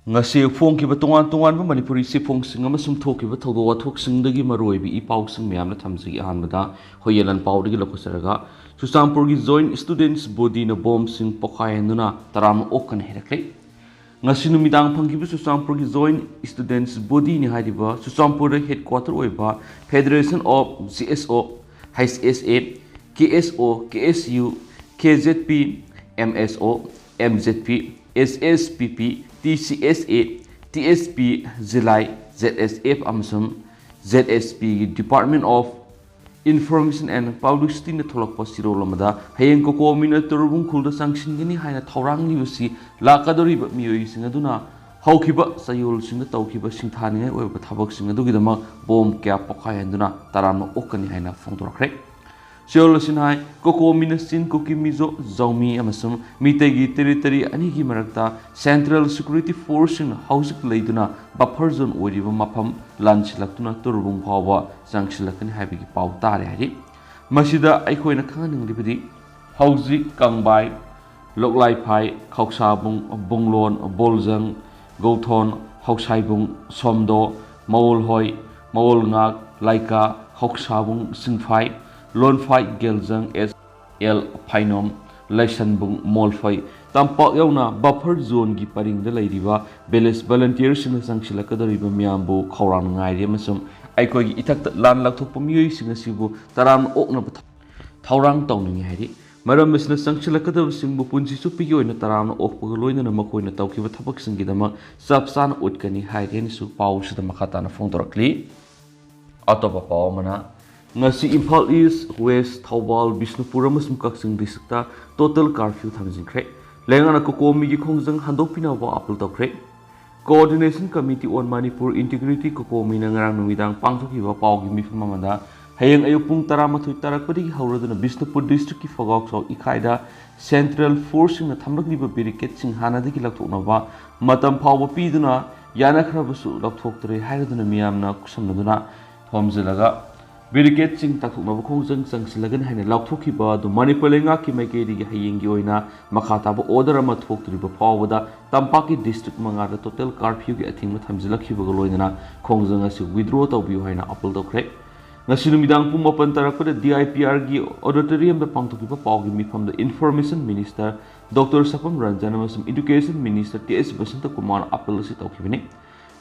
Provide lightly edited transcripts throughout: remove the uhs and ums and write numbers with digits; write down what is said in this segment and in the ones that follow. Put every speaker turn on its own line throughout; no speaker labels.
ngasi phongkiba tongan tongan ba manipuri sifong ama sum thokiba thodo wathok singdagi maroibi i paw sing myamna thamji ahanbada hoyelan pawdagi lokosaraga Churchandpur gi joint students body na bomb sing pokhaihanduna taramna okani hairakle ngasi numidang phangkiba Churchandpur gi joint students body ni haidiba Churchandpur headquarter oiba Federation of CSO HSA KSO KSU KZP MSO MZP SSPP TCSA TSP Zilai ZSF Amsum ZSP Department of Information and Publicity na tholakpa sirolamada hayeng koko minaturubung khulda sangsingani haina thorangni busi lakadoriba miyoi singaduna haukiba sayol singa tawkiba singthani oiba thabak singadugidama bom kya pokhaihanduna taramna okani haina phongdorakre Seoul Sinai, Koko Minasin, Koki Mizo, Zomi, Amasum, Mitegi territory, Aniki Marakta, Central Security Force in House Laiduna, Buffer Zone, Odiva Mapam, Lunch Latuna, Turbung Power, Sanksilakan Happy Pau Tari, Masida, Aikoina Kaning Liberty, Hausi, Kangbai, Loklai Pai, Kauksabung, Bunglon, Bolzang, Goton, Hausaibung, Somdo, Maulhoi, Maulngak, Laika, Hauksabung, Sinfai, Lone Fight Gelzang SL Painom Laisanbung Molfai Tampak Yauna Buffer Zone Gi Paring the Ladiva Beles Volunteers in the Sankshilakadariba Miambo Koran Ngai Masum Aikoi Itak Lan Lakopumi Singasibu Taram Okna Taurang Towning Hari Madam Miss Sankshilakadav Simbu Punji Supio in the Taram Okpoloin and Mako in the Tauki Tapaxing Gidama Sapsan Utkani Haiden Su Paush the Makatana Fondorakli out of a Paumana ngasi Imphal East West Thawbal Bishnupur amasum Kaksing districta total curfew thamjingkhre lengana kokomi gi khongjang handopina wa appeal tawkhre coordination committee on Manipur integrity kokomi na ngarang numidang pangthokiba pawgi mifam amada hayeng ayuk pung 13 tarakpadi hauraduna Bishnupur district ki fogok so ikhaida central force na thamlakliba barricade sing hanadagi lakthoknaba matam phawba piduna yanakhrabasu lakthoktre hairaduna miyamna kusamnaduna homjelaga Barricade sing takthoknaba khongjang sangsilagan haina laukthokhiba du Manipur lengaki maikeri gi hayengi oina makhataba order ama thoktriba phawada tampaki district mangada total curfew gi athingma thamjilakhiba loinana khongjang asi withdraw tawbiu haina appeal tawkhre ngasi numidang pum 8 tarakpada DIPR gi auditorium da pangthokhiba pawgi mifam da information minister Dr. Sapam Ranjan amasum education minister TS Basanta Kumar appeal si tawkhibani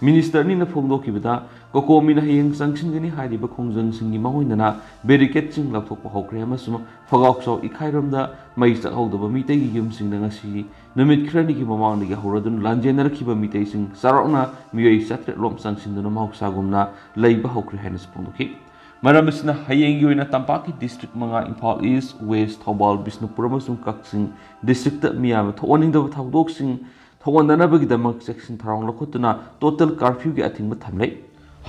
Minister ni na phongdo kibada kokomi na hiyeng sanction gani hariba khongjang singi mahoinana barricade sing lathokpa hokre amasum phagokso ikhairamda mai sakhodaba mitei gi yum sing ngasi numit khrani gi mamang gi horadun lanjenar khiba mitei sing sarokna miyoi satre lom sanction duna mahoksa gumna leiba hokre hanis phongdoki maramsna hayeng gi oina tampaki district manga Imphal East West Thawbal Bishnupur amasum Kaksing district miyam thoning da thaudok sing Thondanabagidamag section Tharong Lokotuna total curfew gi athingba thamlei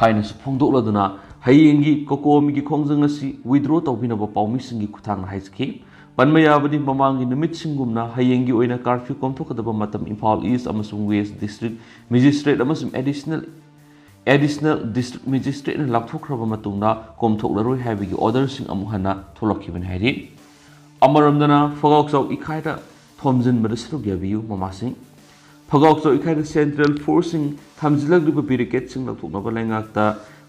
haina suphongdokladuna hayengi kokomi gi khongjangasi withdraw tawbinaba pawmi singi kuthang haiski panmayabadi mamangi numit singumna hayengi oina curfew komthokadaba matam Imphal East amasung West district magistrate amasum additional district magistrate na lakthokraba matungna komthoklaroi haibigi order sing amuhana tholakhiban hairi amaramdana fogoksaw ikhaida thomjin badasrugyabiu mamasing Phagokso ikhaida central forcing thamjilagriba barricade sing lakthoknaba lengakta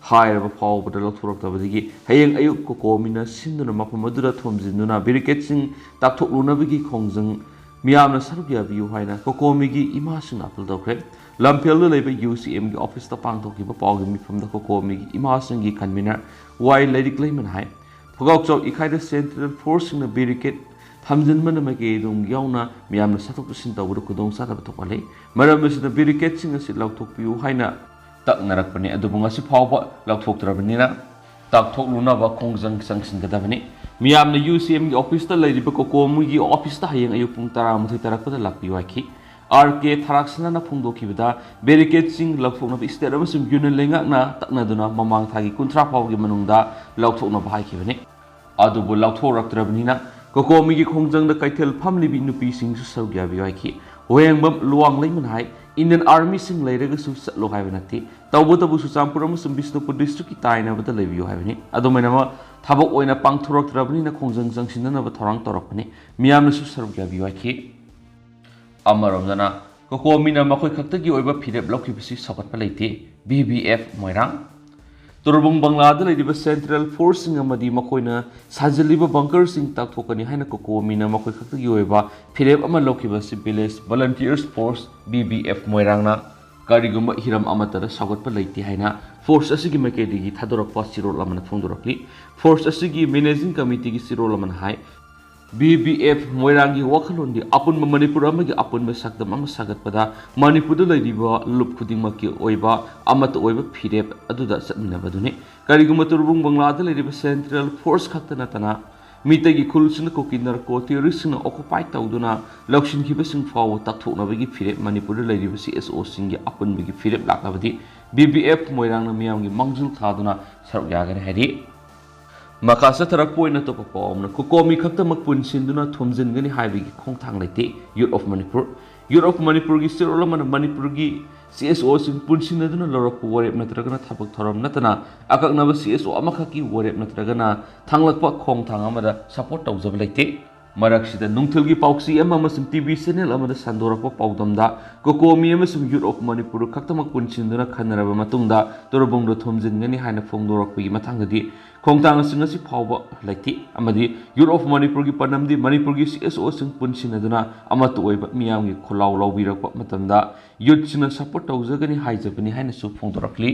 hairaba phawbada lakthoraktabadigi hayeng ayuk kokomina sinduna mapamadura thomjinuna barricade sing takthoklunabagi khongjang miyamna sarugyabiu haina kokomigi imasing appeal tawkhre lampelda leiba UCM gi office ta pangthokiba pawgi mifamda kokomigi imasing gi convener wai hairakle hai phagokso ikhaida central forcing na barricade Hamjinman make dum yauna miyamna sathok sin tawru kudong saraba tokale maramsina barricade sing asi laukthokpiu haina taknarakpani adubunga si phawba laukthoktarabanina takthokluna ba khongjang sangsin gadabani miyamna UCM gi office ta leiriba kokomu gi office ta hayeng ayuk pung 13 tarakpada lakpi waiki RK Tharaksana na phongdokibada barricade sing laukthokna ba state amasum union lengakna taknaduna mamang thagi kunthra phawgi manungda laukthokna ba haikibani adubu laukthoraktrabanina kokomi gi khongjang da kaithel family bi nupi sing su saugya bi waiki hoyengbam luang leiman hai Indian Army sing leiraga su satlo haibanati tawbo tabu su Churchandpur amasum Bishnupur district ki taina bada lebiu haibani adomainama thabok oina pangthoraktrabani na khongjang jangsinna ba thorang torakpani miyamna su saugya bi waiki amaramdana ꯀꯣꯀꯣꯃꯤꯅ ꯃꯈꯣꯏ ꯈꯛꯇꯒꯤ ꯑꯣꯏꯕ ꯐꯤꯔꯦꯞ ꯂꯧꯈꯤꯕꯁꯤ ꯁꯧꯒꯠꯄ ꯂꯩꯇꯦ BBF Moirang ꯇꯣꯔꯕꯨꯡ ꯕꯪꯂꯥꯗ ꯂꯩꯔꯤꯕ central ꯐꯣꯔꯁꯁꯤꯡ ꯑꯃꯗꯤ ꯃꯈꯣꯏꯅ ꯁꯥꯖꯤꯜꯂꯤꯕ ꯕꯪꯀꯔꯁꯤꯡ ꯇꯥꯛꯊꯣꯛꯀꯅꯤ ꯍꯥꯏꯅ ꯀꯣꯀꯣꯃꯤꯅ ꯃꯈꯣꯏ ꯈꯛꯇꯒꯤ ꯑꯣꯏꯕ ꯐꯤꯔꯦꯞ ꯑꯃ ꯂꯧꯈꯤꯕꯁꯤ ꯚꯤꯂꯦꯖ ꯚꯣꯂꯟꯇꯤꯌꯔꯁ ꯐꯣꯔꯁ BBF ꯃꯣꯏꯔꯥꯡꯅ ꯀꯔꯤꯒꯨꯝꯕ ꯍꯤꯔꯝ ꯑꯃꯠꯇꯗ ꯁꯧꯒꯠꯄ ꯂꯩꯇꯦ ꯍꯥꯏꯅ ꯐꯣꯔꯁ ꯑꯁꯤꯒꯤ ꯃꯥꯏꯀꯩꯗꯒꯤ ꯊꯥꯗꯣꯔꯛꯄ ꯆꯤꯔꯣꯜ ꯑꯃꯅ ꯐꯣꯡꯗꯣꯔꯛꯂꯤ ꯐꯣꯔꯁ ꯑꯁꯤꯒꯤ ꯃꯦꯅꯦꯖꯤꯡ ꯀꯃꯤꯇꯤꯒꯤ ꯆꯤꯔꯣꯜ ꯑꯃꯅ ꯍꯥꯏ BBF ꯃꯣꯏꯔꯥꯡꯒꯤ ꯋꯥꯈꯜꯂꯣꯟꯗꯤ ꯑꯄꯨꯟꯕ ꯃꯅꯤꯄꯨꯔ ꯑꯃꯒꯤ ꯑꯄꯨꯟꯕ ꯁꯛꯇꯝ ꯑꯃ ꯁꯥꯒꯠꯄꯗ ꯃꯅꯤꯄꯨꯔꯗ ꯂꯩꯔꯤꯕ ꯂꯨꯞ ꯈꯨꯗꯤꯡꯃꯛꯀꯤ ꯑꯣꯏꯕ ꯑꯃꯠꯇ ꯑꯣꯏꯕ ꯐꯤꯔꯦꯞ ꯑꯗꯨꯗ ꯆꯠꯃꯤꯟꯅꯕꯗꯨꯅꯤ ꯀꯔꯤꯒꯨꯝꯕ ꯇꯣꯔꯕꯨꯡ ꯕꯪꯂꯥꯗ ꯂꯩꯔꯤꯕ ꯁꯦꯟꯇ꯭ꯔꯦꯜ ꯐꯣꯔꯁ ꯈꯛꯇ ꯅꯠꯇꯅ ꯃꯤꯇꯩꯒꯤ ꯈꯨꯜꯁꯤꯡꯅ ꯀꯨꯀꯤ ꯅꯔꯀꯣ ꯇꯦꯔꯣꯔꯤꯁꯁꯤꯡꯅ ꯑꯣꯀꯨꯄꯥꯏ ꯇꯧꯗꯨꯅ ꯂꯧꯁꯤꯟꯈꯤꯕꯁꯤꯡ ꯐꯥꯎꯕ ꯇꯛꯊꯣꯛꯅꯕꯒꯤ ꯐꯤꯔꯦꯞ ꯃꯅꯤꯄꯨꯔꯗ ꯂꯩꯔꯤꯕ CSOꯁꯤꯡꯒꯤ ꯑꯄꯨꯟꯕꯒꯤ ꯐꯤꯔꯦꯞ ꯂꯥꯛꯂꯕꯗꯤ BBF ꯃꯣꯏꯔꯥꯡꯅ ꯃꯤꯌꯥꯝꯒꯤ ꯃꯥꯡꯖꯤꯜ ꯊꯥꯗꯨꯅ ꯁꯔꯨꯛ ꯌꯥꯒꯅꯤ ꯍꯥꯏꯔꯤ ꯃꯈꯥ ꯆꯠꯊꯔꯛꯄ ꯑꯣꯏꯅ ꯑꯇꯣꯞꯄ ꯄꯥꯎ ꯑꯃꯅ ꯀꯣꯀꯣꯃꯤ ꯈꯛꯇꯃꯛ ꯄꯨꯟꯁꯤꯟꯗꯨꯅ ꯊꯣꯝꯖꯤꯟꯒꯅꯤ ꯍꯥꯏꯕꯒꯤ ꯈꯣꯡꯊꯥꯡ ꯂꯩꯇꯦ ꯌꯨꯠ ꯑꯣꯐ ꯃꯅꯤꯄꯨꯔ ꯌꯨꯠ ꯑꯣꯐ ꯃꯅꯤꯄꯨꯔꯒꯤ ꯆꯤꯔꯣꯜ ꯑꯃꯅ ꯃꯅꯤꯄꯨꯔꯒꯤ CSOꯁꯤꯡ ꯄꯨꯟꯁꯤꯟꯅꯗꯨꯅ ꯂꯧꯔꯛꯄ ꯋꯥꯔꯦꯞ ꯅꯠꯇ꯭ꯔꯒꯅ ꯊꯕꯛ ꯊꯧꯔꯝ ꯅꯠꯇꯅ ꯑꯀꯛꯅꯕ CSO ꯑꯃꯈꯛꯀꯤ ꯋꯥꯔꯦꯞ ꯅꯠꯇ꯭ꯔꯒꯅ ꯊꯥꯡꯂꯛꯄ ꯈꯣꯡꯊꯥꯡ ꯑꯃꯗ ꯁꯄꯣꯔꯠ ꯇꯧꯖꯕ ꯂꯩꯇꯦ ꯃꯔꯛꯁꯤꯗ ꯅꯨꯡꯊꯤꯜꯒꯤ ꯄꯥꯎꯆꯦ ꯑꯃ ꯑꯃꯁꯨꯡ TV ꯆꯦꯅꯦꯜ ꯑꯃꯗ ꯁꯟꯗꯣꯔꯛꯄ ꯄꯥꯎꯗꯝꯗ ꯀꯣꯀꯣꯃꯤ ꯑꯃꯁꯨꯡ ꯌꯨꯠ ꯑꯣꯐ ꯃꯅꯤꯄꯨꯔ ꯈꯛꯇꯃꯛ ꯄꯨꯟꯁꯤꯟꯗꯨꯅ ꯈꯟꯅꯔꯕ ꯃꯇꯨꯡꯗ ꯇꯣꯔꯕꯨꯡꯗ ꯊꯣꯝꯖꯤꯟꯒꯅꯤ ꯍꯥꯏꯅ ꯐꯣꯡꯗꯣꯔꯛꯄꯒꯤ ꯃꯊꯪꯗꯗꯤ ꯈꯣꯡꯊꯥꯡꯁꯤꯡ ꯑꯁꯤ ꯐꯥꯎꯕ ꯂꯩꯇꯦ ꯑꯃꯗꯤ ꯌꯨꯠ ꯑꯣꯐ ꯃꯅꯤꯄꯨꯔꯒꯤ ꯄꯥꯟꯗꯝꯗꯤ ꯃꯅꯤꯄꯨꯔꯒꯤ CSOꯁꯤꯡ ꯄꯨꯟꯁꯤꯟꯅꯗꯨꯅ ꯑꯃꯠꯇ ꯑꯣꯏꯕ ꯃꯤꯌꯥꯝꯒꯤ ꯈꯨꯜꯂꯥꯎ ꯂꯧꯕꯤꯔꯛꯄ ꯃꯇꯝꯗ ꯌꯨꯠꯁꯤꯡꯅ ꯁꯄꯣꯔꯠ ꯇꯧꯖꯒꯅꯤ ꯍꯥꯏꯖꯕꯅꯤ ꯍꯥꯏꯅꯁꯨ ꯐꯣꯡꯗꯣꯔꯛꯂꯤ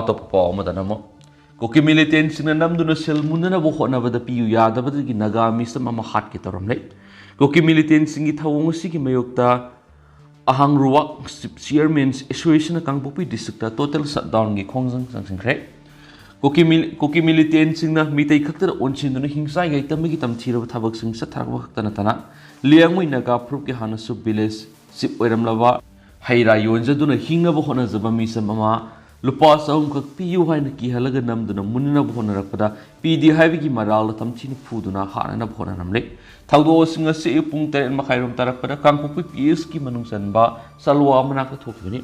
ꯑꯇꯣꯞꯄ ꯄꯥꯎ ꯑꯃꯗꯅ ꯑꯃꯨꯛ ꯀꯨꯀꯤ ꯃꯤꯂꯤꯇꯦꯟꯁꯤꯡꯅ ꯅꯝꯗꯨꯅ ꯁꯦꯜ ꯃꯨꯟꯅꯅꯕ ꯍꯣꯠꯅꯕꯗ ꯄꯤꯌꯨ ꯌꯥꯗꯕꯗꯒꯤ ꯅꯥꯒꯥ ꯃꯤꯁꯝ ꯑꯃ ꯍꯥꯠꯀꯦ ꯇꯧꯔꯝꯂꯦ ꯀꯨꯀꯤ ꯃꯤꯂꯤꯇꯦꯟꯁꯤꯡꯒꯤ ꯊꯧꯑꯣꯡ ꯑꯁꯤꯒꯤ ꯃꯥꯌꯣꯛꯇ ꯑꯍꯥꯡꯔꯨꯋꯥꯛ ꯆꯤꯌꯔꯃꯦꯟꯁ ꯑꯦꯁꯣꯁꯤꯌꯦꯁꯟꯅ ꯀꯥꯡꯄꯣꯛꯄꯤ ꯗꯤꯁꯇ꯭ꯔꯤꯛꯇ ꯇꯣꯇꯦꯜ ꯁꯠꯗꯥꯎꯟꯒꯤ ꯈꯣꯡꯖꯪ ꯆꯪꯁꯤꯟꯈ꯭ꯔꯦ ꯀꯨꯀꯤ ꯃꯤꯂꯤꯇꯦꯟꯁꯤꯡꯅ ꯃꯤꯇꯩ ꯈꯛꯇꯗ ꯑꯣꯟꯁꯤꯟꯗꯨꯅ ꯍꯤꯡꯁꯥ ꯌꯥꯏꯇꯝꯕꯒꯤ ꯇꯝꯊꯤꯔꯕ ꯊꯕꯛꯁꯤꯡ ꯆꯠꯊꯔꯛꯄ ꯈꯛꯇ ꯅꯠꯇꯅ ꯂꯤꯌꯥꯡꯃꯩ ꯅꯥꯒꯥ ꯐꯨꯔꯨꯞꯀꯤ ꯍꯥꯟꯅꯁꯨ ꯚꯤꯂꯦꯖ ꯆꯤꯞ ꯑꯣꯏꯔꯝꯂꯕ ꯍꯩꯔꯥ ꯌꯣꯟꯖꯗꯨꯅ ꯍꯤꯡꯅꯕ ꯍꯣꯠꯅꯖꯕ ꯃꯤꯁꯝ ꯑꯃ ꯂꯨꯄꯥ 400 ꯄꯤꯌꯨ ꯍꯥꯏꯅ ꯀꯤꯍꯜꯂꯒ ꯅꯝꯗꯨꯅ ꯃꯨꯟꯅꯅꯕ ꯍꯣꯠꯅꯔꯛꯄꯗ ꯄꯤꯗꯦ ꯍꯥꯏꯕꯒꯤ ꯃꯔꯥꯜꯗ ꯇꯝꯊꯤꯅ ꯐꯨꯗꯨꯅ ꯍꯥꯠꯅꯅꯕ ꯍꯣꯠꯅꯔꯝꯂꯦ ꯊꯧꯗꯣꯛꯁꯤꯡ ꯑꯁꯤ ꯄꯨꯡ 9:30 ꯇꯥꯔꯛꯄꯗ ꯀꯥꯡꯄꯣꯛꯄꯤ PSꯀꯤ ꯃꯅꯨꯡ ꯆꯟꯕ ꯆꯂꯋꯥ ꯃꯅꯥꯛꯇ ꯊꯣꯛꯈꯤꯕꯅꯤ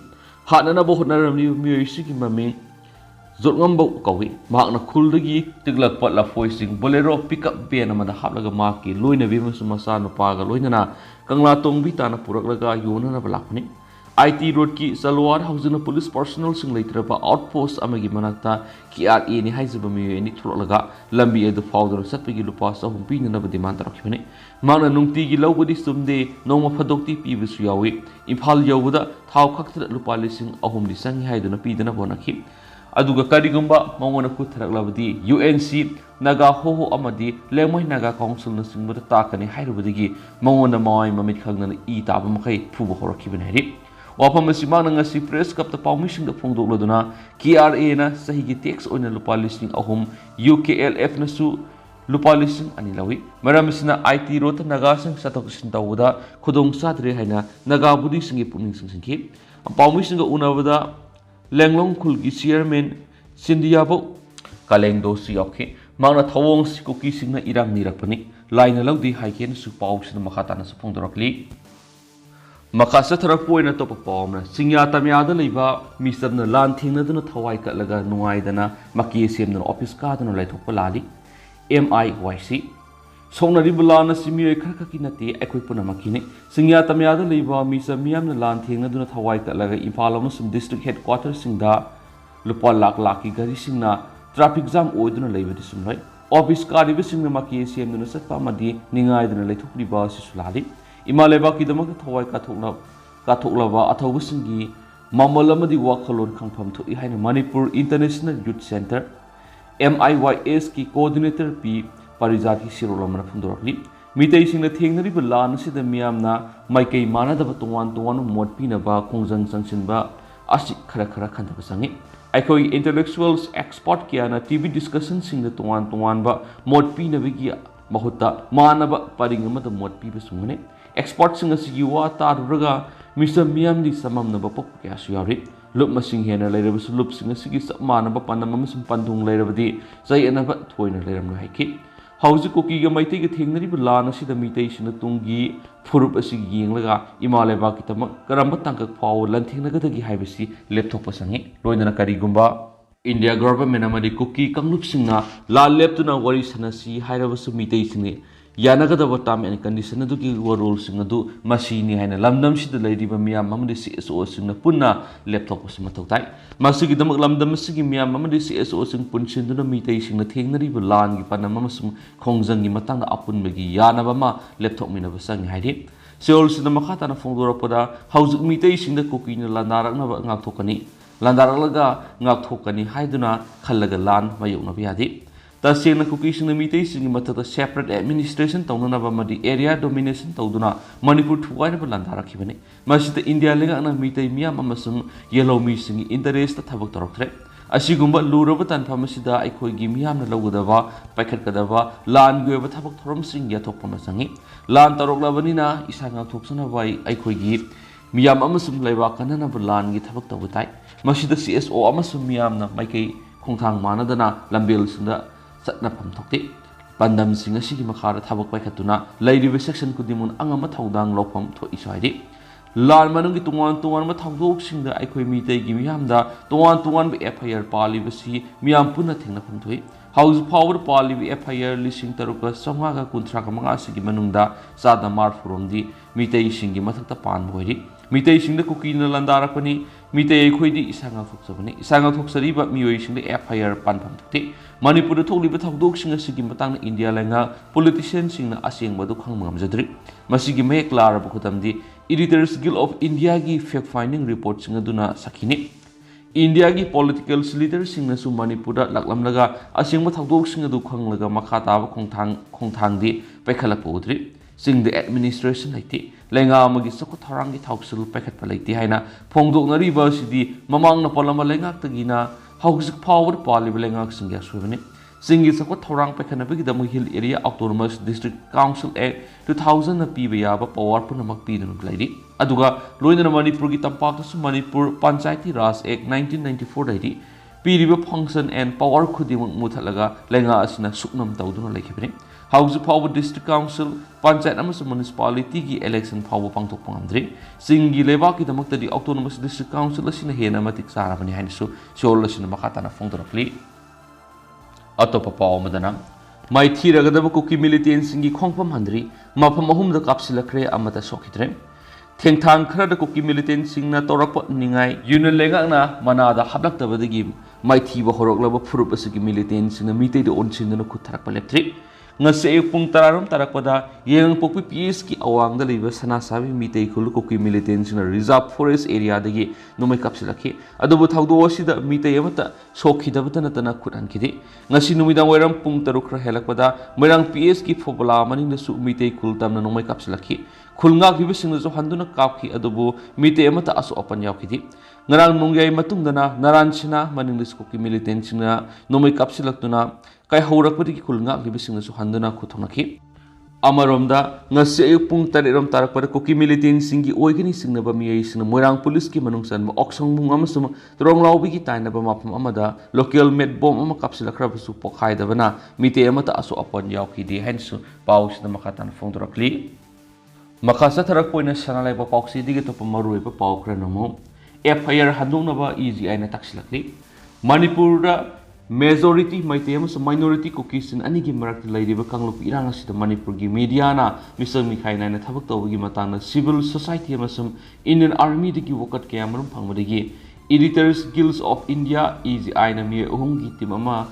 ꯍꯥꯠꯅꯅꯕ ꯍꯣꯠꯅꯔꯝꯂꯤꯕ ꯃꯤꯑꯣꯏꯁꯤꯒꯤ ꯃꯃꯤꯡ ꯖꯣꯠꯉꯝꯕꯧ ꯀꯧꯏ ꯃꯍꯥꯛꯅ ꯈꯨꯜꯗꯒꯤ ꯇꯤꯛꯂꯛꯄ ꯂꯐꯣꯏꯁꯤꯡ ꯕꯣꯂꯦꯔꯣ ꯄꯤꯛꯑꯞ ꯚꯦꯟ ꯑꯃꯗ ꯍꯥꯞꯂꯒ ꯃꯍꯥꯛꯀꯤ ꯂꯣꯏꯅꯕꯤ ꯑꯃꯁꯨꯡ ꯃꯆꯥꯅꯨꯄꯥꯒ ꯂꯣꯏꯅꯅ ꯀꯪꯂꯥ ꯇꯣꯡꯕꯤ ꯇꯥꯅ ꯄꯨꯔꯛꯂꯒ ꯌꯣꯟꯅꯅꯕ ꯂꯥꯛꯄꯅꯤ IT ꯔꯣꯗꯀꯤ ꯆꯂꯋꯥꯗ ꯍꯧꯖꯤꯛꯅ ꯄꯨꯂꯤꯁ ꯄꯥꯔꯁꯣꯅꯦꯜꯁꯤꯡ ꯂꯩꯇ꯭ꯔꯕ ꯑꯥꯎꯠꯄꯣꯁꯠ ꯑꯃꯒꯤ ꯃꯅꯥꯛꯇ KRAꯅꯤ ꯍꯥꯏꯖꯕ ꯃꯤꯑꯣꯏ ꯑꯅꯤ ꯊꯣꯛꯂꯛꯂꯒ ꯂꯝꯕꯤ ꯑꯗꯨ ꯐꯥꯎꯗꯨꯅ ꯆꯠꯄꯒꯤ ꯂꯨꯄꯥ 300 ꯄꯤꯅꯅꯕ ꯗꯤꯃꯥꯟ ꯇꯧꯔꯛꯈꯤꯕꯅꯤ ꯃꯍꯥꯛꯅ ꯅꯨꯡꯇꯤꯒꯤ ꯂꯧꯕꯗꯤ ꯆꯨꯝꯗꯦ ꯅꯣꯡꯃ ꯐꯥꯗꯣꯛꯇꯤ ꯄꯤꯕꯁꯨ ꯌꯥꯎꯏ ꯏꯝꯐꯥꯜ ꯌꯧꯕꯗ ꯊꯥꯎ ꯈꯛꯇꯗ ꯂꯨꯄꯥ 3,000 ꯆꯪꯏ ꯍꯥꯏꯗꯨꯅ ꯄꯤꯗꯅꯕ ꯍꯣꯠꯅꯈꯤ ꯑꯗꯨꯒ ꯀꯔꯤꯒꯨꯝꯕ ꯃꯉꯣꯟꯗ ꯄꯨꯊꯔꯛꯂꯕꯗꯤ UNC ꯅꯥꯒꯥ ꯍꯣꯍꯣ ꯑꯃꯗꯤ ꯂꯦꯡꯃꯩ ꯅꯥꯒꯥ ꯀꯥꯎꯟꯁꯤꯜꯅꯆꯤꯡꯕꯗ ꯇꯥꯛꯀꯅꯤ ꯍꯥꯏꯔꯨꯕꯗꯒꯤ ꯃꯉꯣꯟꯗ ꯃꯋꯥꯏ ꯃꯃꯤꯠ ꯈꯪꯗꯅ ꯇꯥꯕ ꯃꯈꯩ ꯐꯨꯕ ꯍꯧꯔꯛꯈꯤꯕꯅꯤ ꯍꯥꯏꯔꯤ ꯋꯥꯐꯝ ꯑꯁꯤ ꯃꯍꯥꯛꯅ ꯉꯁꯤ ꯄ꯭ꯔꯦꯁ ꯀꯞꯇ ꯄꯥꯎꯃꯤꯁꯤꯡꯗ ꯐꯣꯡꯗꯣꯛꯂꯗꯨꯅ KRAꯅ ꯆꯍꯤꯒꯤ ꯇꯦꯛꯁ ꯑꯣꯏꯅ ꯂꯨꯄꯥ 3,000 UKLFꯅꯁꯨ ꯂꯨꯄꯥ 2,000 ꯂꯧꯏ ꯃꯔꯝ ꯑꯁꯤꯅ IT ꯔꯣꯗꯇ ꯅꯥꯒꯥꯁꯤꯡ ꯆꯠꯊꯣꯛ ꯆꯠꯁꯤꯟ ꯇꯧꯕꯗ ꯈꯨꯗꯣꯡ ꯆꯥꯗ꯭ꯔꯦ ꯍꯥꯏꯅ ꯅꯥꯒꯥ ꯕꯨꯗꯤꯁꯤꯡꯒꯤ ꯄꯨꯛꯅꯤꯡ ꯆꯤꯡꯁꯤꯟꯈꯤ ꯄꯥꯎꯃꯤꯁꯤꯡꯒ ꯎꯅꯕꯗ ꯂꯦꯡꯂꯣꯡ ꯈꯨꯜꯒꯤ ꯆꯤꯌꯔꯃꯦꯟ ꯆꯤꯟꯗꯤꯌꯥꯕꯧ ꯀꯥꯂꯦꯡꯗꯣꯁꯨ ꯌꯥꯎꯈꯤ ꯃꯍꯥꯛꯅ ꯊꯧꯑꯣꯡꯁꯤ ꯀꯨꯀꯤꯁꯤꯡꯅ ꯏꯔꯥꯡ ꯅꯤꯔꯛꯄꯅꯤ ꯂꯥꯏꯅ ꯂꯧꯗꯦ ꯍꯥꯏꯒꯦꯅꯁꯨ ꯄꯥꯎꯁꯤꯗ ꯃꯈꯥ ꯇꯥꯅꯁꯨ ꯐꯣꯡꯗꯣꯔꯛꯂꯤ ꯃꯈꯥ ꯆꯠꯊꯔꯛꯄ ꯑꯣꯏꯅ ꯑꯇꯣꯞꯄ ꯄꯥꯎ ꯑꯃꯅ ꯆꯤꯡꯌꯥ ꯇꯝꯌꯥꯗ ꯂꯩꯕ ꯃꯤꯆꯝꯅ ꯂꯥꯟ ꯊꯦꯡꯅꯗꯨꯅ ꯊꯋꯥꯏ ꯀꯠꯂꯒ ꯅꯨꯡꯉꯥꯏꯗꯅ ꯃꯀꯦ ꯁꯦꯝꯗꯨꯅ ꯑꯣꯐꯤꯁ ꯀꯥꯗꯨꯅ ꯂꯩꯊꯣꯛꯄ ꯂꯥꯜꯂꯤ MIYC ꯁꯣꯛꯅꯔꯤꯕ ꯂꯥꯟ ꯑꯁꯤ ꯃꯤꯑꯣꯏ ꯈꯔꯈꯛꯀꯤ ꯅꯠꯇꯦ ꯑꯩꯈꯣꯏ ꯄꯨꯝꯅꯃꯛꯀꯤꯅꯤ ꯆꯤꯡꯌꯥ ꯇꯝꯌꯥꯗ ꯂꯩꯕ ꯃꯤꯆꯝ ꯃꯤꯌꯥꯝꯅ ꯂꯥꯟ ꯊꯦꯡꯅꯗꯨꯅ ꯊꯋꯥꯏ ꯀꯠꯂꯒ ꯏꯝꯐꯥꯜ ꯑꯃꯁꯨꯡ ꯗꯤꯁꯇ꯭ꯔꯤꯛ ꯍꯦꯗꯀ꯭ꯋꯥꯇꯔꯁꯤꯡꯗ ꯂꯨꯄꯥ ꯂꯥꯛꯀꯤ ꯒꯥꯔꯤꯁꯤꯡꯅ ꯇ꯭ꯔꯥꯐꯤꯛ ꯖꯥꯝ ꯑꯣꯏꯗꯨꯅ ꯂꯩꯕꯗꯤ ꯆꯨꯝꯂꯣꯏ ꯑꯣꯐꯤꯁ ꯀꯥꯔꯤꯕꯁꯤꯡꯅ ꯃꯀꯦ ꯁꯦꯝꯗꯨꯅ ꯆꯠꯄ ꯑꯃꯗꯤ ꯅꯤꯡꯉꯥꯏꯗꯨꯅ ꯂꯩꯊꯣꯛꯂꯤꯕ ꯑꯁꯤꯁꯨ ꯂꯥꯜꯂꯤ ꯏꯃꯥ ꯂꯩꯕꯥꯛꯀꯤꯗꯃꯛꯇ ꯊꯋꯥꯏ ꯀꯠꯊꯣꯛꯂꯕ ꯑꯊꯧꯕꯁꯤꯡꯒꯤ ꯃꯃꯜ ꯑꯃꯗꯤ ꯋꯥꯈꯜꯂꯣꯟ ꯈꯪꯐꯝ ꯊꯣꯛꯏ ꯍꯥꯏꯅ ꯃꯅꯤꯄꯨꯔ ꯏꯟꯇꯔꯅꯦꯁꯅꯦꯜ ꯌꯨꯠ ꯁꯦꯟꯇꯔ MIYSꯀꯤ ꯀꯣꯑꯣꯔꯗꯤꯅꯦꯇꯔ P ꯄꯥꯔꯤꯖꯥꯠꯀꯤ ꯁꯤꯔꯣꯜ ꯑꯃꯅ ꯐꯣꯡꯗꯣꯔꯛꯂꯤ ꯃꯤꯇꯩꯁꯤꯡꯅ ꯊꯦꯡꯅꯔꯤꯕ ꯂꯥꯟ ꯑꯁꯤꯗ ꯃꯤꯌꯥꯝꯅ ꯃꯥꯏꯀꯩ ꯃꯥꯟꯅꯗꯕ ꯇꯣꯉꯥꯟ ꯇꯣꯉꯥꯟꯕ ꯃꯣꯠ ꯄꯤꯅꯕ ꯈꯣꯡꯖꯪ ꯆꯪꯁꯤꯟꯕ ꯑꯁꯤ ꯈꯔ ꯈꯟꯊꯕ ꯆꯪꯏ ꯑꯩꯈꯣꯏ ꯏꯟꯇꯦꯂꯦꯛꯆꯨꯑꯦꯜꯁ ꯑꯦꯛꯁꯄꯔꯠ ꯀꯌꯥꯅ TV ꯗꯤꯁꯀꯁꯟꯁꯤꯡꯗ ꯇꯣꯉꯥꯟ ꯇꯣꯉꯥꯟꯕ ꯃꯣꯠ ꯄꯤꯅꯕꯒꯤ ꯃꯍꯨꯠꯇ ꯃꯥꯟꯅꯕ ꯄꯔꯤꯡ ꯑꯃꯗ ꯃꯣꯠ ꯄꯤꯕ ꯆꯨꯝꯒꯅꯤ ꯑꯦꯛꯁꯄꯔꯠꯁꯤꯡ ꯑꯁꯤꯒꯤ ꯋꯥ ꯇꯥꯔꯨꯔꯒ ꯃꯤꯆꯝ ꯃꯤꯌꯥꯝꯗꯤ ꯆꯃꯝꯅꯕ ꯄꯣꯛꯄ ꯀꯌꯥꯁꯨ ꯌꯥꯎꯔꯤ ꯂꯨꯞ ꯃꯁꯤꯡ ꯍꯦꯟꯅ ꯂꯩꯔꯕꯁꯨ ꯂꯨꯞꯁꯤꯡ ꯑꯁꯤꯒꯤ ꯆꯞ ꯃꯥꯟꯅꯕ ꯄꯥꯟꯗꯝ ꯑꯃꯁꯨꯡ ꯄꯟꯊꯨꯡ ꯂꯩꯔꯕꯗꯤ ꯆꯌꯦꯠꯅꯕ ꯊꯣꯏꯅ ꯂꯩꯔꯝꯂꯣꯏ ꯍꯥꯏꯈꯤ ꯍꯧꯖꯤꯛ ꯀꯨꯀꯤꯒ ꯃꯩꯇꯩꯒ ꯊꯦꯡꯅꯔꯤꯕ ꯂꯥꯟ ꯑꯁꯤꯗ ꯃꯤꯇꯩꯁꯤꯡꯅ ꯇꯨꯡꯒꯤ ꯐꯨꯔꯨꯞ ꯑꯁꯤ ꯌꯦꯡꯂꯒ ꯏꯃꯥ ꯂꯩꯕꯥꯛꯀꯤꯗꯃꯛ ꯀꯔꯝꯕ ꯇꯥꯡꯀꯛ ꯐꯥꯎꯕ ꯂꯟꯊꯦꯡꯅꯒꯗꯒꯦ ꯍꯥꯏꯕꯁꯤ ꯂꯦꯞꯊꯣꯛꯄ ꯆꯪꯏ ꯂꯣꯏꯅꯅ ꯀꯔꯤꯒꯨꯝꯕ ꯏꯟꯗꯤꯌꯥ ꯒꯚꯔꯟꯃꯦꯟꯠ ꯑꯃꯗꯤ ꯀꯨꯀꯤ ꯀꯥꯡꯂꯨꯞꯁꯤꯡꯅ ꯂꯥꯟ ꯂꯦꯞꯇꯨꯅ ꯋꯥꯔꯤ ꯁꯥꯟꯅꯁꯤ ꯍꯥꯏꯔꯕꯁꯨ ꯃꯤꯇꯩꯁꯤꯡꯅ ꯌꯥꯅꯒꯗꯕ ꯇꯥꯔꯝ ꯑꯦꯟ ꯀꯟꯗꯤꯁꯟ ꯑꯗꯨꯒꯤ ꯋꯥꯔꯣꯜꯁꯤꯡ ꯑꯗꯨ ꯃꯁꯤꯅꯤ ꯍꯥꯏꯅ ꯂꯝꯗꯝꯁꯤꯗ ꯂꯩꯔꯤꯕ ꯃꯤꯌꯥꯝ ꯑꯃꯗꯤ CSOꯁꯤꯡꯅ ꯄꯨꯟꯅ ꯂꯦꯞꯊꯣꯛꯄꯁꯤ ꯃꯊꯧ ꯇꯥꯏ ꯃꯁꯤꯒꯤꯗꯃꯛ ꯂꯝꯗꯝ ꯑꯁꯤꯒꯤ ꯃꯤꯌꯥꯝ ꯑꯃꯗꯤ CSOꯁꯤꯡ ꯄꯨꯟꯁꯤꯟꯗꯨꯅ ꯃꯤꯇꯩꯁꯤꯡꯅ ꯊꯦꯡꯅꯔꯤꯕ ꯂꯥꯟꯒꯤ ꯄꯥꯟꯗꯝ ꯑꯃꯁꯨꯡ ꯈꯣꯡꯖꯪꯒꯤ ꯃꯇꯥꯡꯗ ꯑꯄꯨꯟꯕꯒꯤ ꯌꯥꯅꯕ ꯑꯃ ꯂꯦꯞꯊꯣꯛꯃꯤꯟꯅꯕ ꯆꯪꯏ ꯍꯥꯏꯔꯤ ꯁꯤꯑꯣꯜꯁꯤꯗ ꯃꯈꯥ ꯇꯥꯅ ꯐꯣꯡꯗꯣꯔꯛꯄꯗ ꯍꯧꯖꯤꯛ ꯃꯤꯇꯩꯁꯤꯡꯗ ꯀꯨꯀꯤꯅ ꯂꯥꯟꯗꯥꯔꯛꯅꯕ ꯉꯥꯛꯊꯣꯛꯀꯅꯤ ꯂꯥꯟꯗꯥꯔꯛꯂꯒ ꯉꯥꯛꯊꯣꯛꯀꯅꯤ ꯍꯥꯏꯗꯨꯅ ꯈꯜꯂꯒ ꯂꯥꯟ ꯃꯥꯌꯣꯛꯅꯕ ꯌꯥꯗꯦ तसेंगना कुकीसिंगना मितेसिंगी मथक्ता सेपरेट एडमिनिस्ट्रेशन तौननबा मदि एरिया डोमिनेशन तौदुना मणिपुर थुवाइनबा लांदारखिबने मसिदा इंडिया लेगाना मितै मियाम अमसुंग येलो मिसिंगी इंटरेस्ट थबक तौरक्तरे असिगुंबा लुरबा तनफामसिदा अखोइगी मियामना लौगदबा पाइखतकदबा लानगी ओइबा थबक थोरमसिंग याथोकपमा संगी लान तौरक्लबनिना इसांगा थोक्सनबा अखोइगी मियाम अमसुंग लेबा कननबा लानगी थबक तौबताई मसिदा CSO अमसुंग मियामना माइकै खोंथांग मानदना लंबेलसिंदा चटनाफम थोक्ते पांडमसिंग असिगी मखादा थबक पाइखतुना लैरिबे सेक्शन कुदिमुन अंगमा थौदांग लौफम थोइसवाइदि लान मनुंगी तुंगान तुंगान मा थौदोकसिंगदा अखोइ मितैगी मियामदा तुंगान तुंगान बे FIR पालिबसि मियाम पुन्ना थेंगनाफम थोइ हाउस पावर पालिबे FIR लिसिंग तरुका संगागा कुंथ्राका मंगासिगी मनुंगदा चादा मारफुरोंदी मितैसिंगी मथक्ता पानबोइदि मितैसिंगदा कुकीना लंदारकपनि मितै अखोइदि इसांगा थोक्सबनि इसांगा थोक्सरिबा मियोइसिंगदा FIR पानफम थोक्ते मणिपुर थोक्लिबा थौदोकसिंग असिगी मतांगना इंडिया लेंगा पॉलिटिशियन सिंगना असेंगबदु खंगबा ngамजद्रि मसिगी मयेक लारबा खुतमदि एडिटर्स गिल्ड ऑफ इंडिया की फैक्ट फाइंडिंग रिपोर्ट सिंग अदुना सखिनि इंडिया की पॉलिटिकल लीडर सिंगनसु मणिपुर लक्लमलगा असेंगबा थौदोकसिंग अदु खंगलगा मखा ताबा खोंथांगदि पैखलकपा उद्रि सिंग एडमिनिस्ट्रेशन लेते लेंगा अमगी सको थरांगी थौक्सल पैखतपा लेते हाइना फोंदोकनरिबा सिदि ममांगना पलमा लेंगाक्तगिना हौजिक फावर पालिबा लेंगाकसिंग यासुबनि सिंगी सको थौरांग पैखनबगिदम hill area autonomous district council act 2000 ना पीबा याबा पावर पुनमक पीदुन लाइदि अदुगा लोइनना मणिपुर की तंपाकसु मणिपुर पंचायती राज एक्ट 1994 दाइदि पीरिबा फंक्शन एंड पावर खुदिमुक मुथलगा लेंगा असिना सुकनम तौदुना लेखिबनि house फावर district council panchayat अमसु municipality की इलेक्शन फाव पांथोकपा ngamdri सिंगी लेबाकी दमक्तदि ऑटोनोमस डिस्ट्रिक्ट काउंसिल असिना हेना मतिक साराबनि हाइनसु सोल असिना मखाताना फोंदोरक्ली अतोप पाव Madna माइथी रगदब cookie militant सिंगी खोंफम हंद्री मफम अहुमद कापसिलखरे अमता सोखिद्रे थेंथांग खरद cookie militant सिंगना तोरप निंगाई union लेगाना मनादा हबलक्तबदगी माइथी बहरokलब फुरुप असगी मिलिटेंट सिंगना मितेद ओनसिंदना खुथरक लेप्त्रि ngase pung tararum tarakpada yeng pokpi PS ki awang da liba sana sabi mitei khulu kuki militant sina reserve forest area dagi numai kapsilakhi adubu thaudo asida mitei amata sokhidabata natana khudan khidi ngasi numidang wairam pung taruk khra helakpada merang PS ki fobola maning da su mitei khul tamna numai kapsilakhi khulngak bibe singna jo handuna kapki adubu mitei amata asu open yakhidi ngarang nungyai matungdana naranchina maning da kuki militant sina numai kapsilaktuna kai haurakpadi ki khulngak libising su handuna khuthonakhi amaromda ngasi ayuk pung tarerom tarakpada kuki militant singi oigini singnaba miyai singna moirang police ki manungsan oksong bung amasum tronglaubi ki tainaba mapam amada local med bomb ama kapsilakhra su pokhaidabana mite amata asu apon yaukhidi hensu pausna makhatan fongdorakli makhasa tharak poina sanalai ba pauksi dige topa marui ba paukra nomo FIR handungnaba easy aina taksilakli manipurda majority maitei amas minority cookies in anigi marak lairiba kanglup irang asida manipur gi media na misang mikhaina na thabak tawgi matana civil society amasum Indian army digi wokat kayamarum phangmadigi editors guilds of India easy aina mi ohumgi timama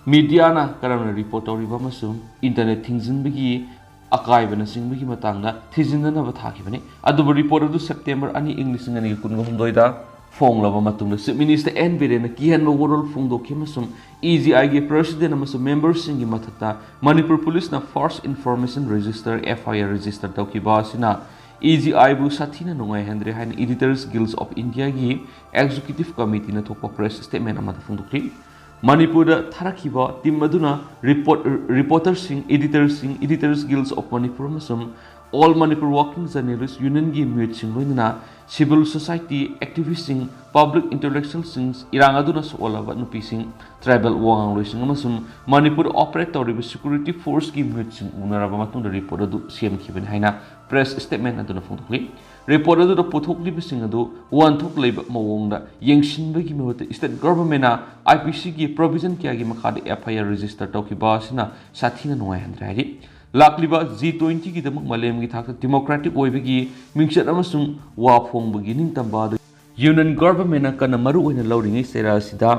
media na karamna report tawriba amasum internet thingzinbigi akaibana singbigi matangda thijindana ba thakibani adubu report adu September ani English ngani kungo da फोंगलबा मतुंग chief minister N Biren किहनबा वरल फोंदोखिमसुम EGI गे president अमसु members सिंगी मथक्ता Manipur police ना first information register FIR register तौखिबा सिना EGI बु साथीना नोंगाय हेंद्रे हाइन एडिटर्स गिल्ड्स ऑफ इंडिया गी एग्जीक्यूटिव कमिटी ना थोकपा प्रेस स्टेटमेंट अमा फोंदोखि मणिपुर थारखिबा टीम मदुना एडिटर्स गिल्ड्स ऑफ मणिपुर मसुम All Manipur Working Journalists Union gi mute sing loinna civil society activists sing public intellectual sings irang aduna solaba nupi sing tribal wangang loising amasum Manipur operator security force gi mute sing unaraba matung report adu CM khiben haina press statement aduna phongthokli report adu puthokli bising adu one thok leiba mawongda yengshinba gi mawata state government na IPC gi provision kya gi makhade FIR register tawkiba sina sathina nongai handrai लाक्लिबा G20 की दमक मलेम की थाक democratic ओइबगी मिंगचत अमसुंग वा फोंगबगी निंगतंबा union government कन मरु ओइना लौरिङै सेरा सिदा